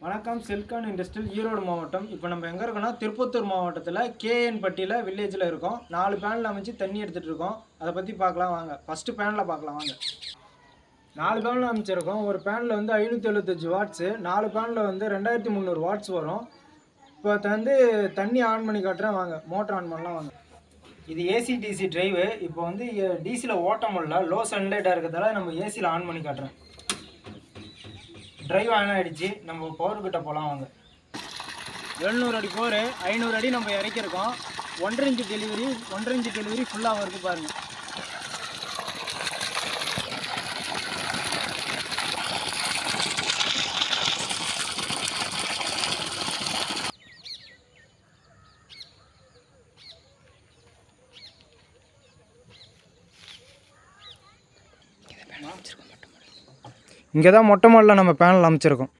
வணக்கம். சில்கான் இண்டஸ்ட்ரியல் ஈரோடு மாவட்டம். இப்போ நம்ம எங்கே இருக்கோம்னா திருப்பத்தூர் மாவட்டத்தில் கேஎன் பட்டியில் வில்லேஜில் இருக்கோம். 4 பேனல் அமைச்சு தண்ணி எடுத்துகிட்டு இருக்கோம். அதை பற்றி பார்க்கலாம் வாங்க. ஃபஸ்ட்டு பேனலில் பார்க்கலாம் வாங்க. 4 பேனல் அமைச்சிருக்கோம். ஒரு பேனலில் வந்து 575 வாட்ஸு, 4 பேனலில் வந்து 2300 வாட்ஸ் வரும். இப்போ வந்து தண்ணி ஆன் பண்ணி காட்டுறேன் வாங்க. மோட்டர் ஆன் பண்ணலாம் வாங்க. இது ஏசி டிசி டிரைவு. இப்போ வந்து டிசியில் ஓட்ட முடியல, லோ சன்லைட்டாக இருக்கிறதால நம்ம ஏசியில் ஆன் பண்ணி காட்டுறேன். டிரைவ் ஆன் ஆகிடுச்சு. நம்ம பவர்கிட்ட போகலாம் வாங்க. 700 அடி போர், 500 அடி நம்ம இறக்கியிருக்கோம். 1.5 இன்ச் டெலிவரி ஃபுல்லாக வருது பாருங்கள். இங்கே தான் மொட்டை மாடலில் நம்ம பேனல் அமைச்சிருக்கோம்.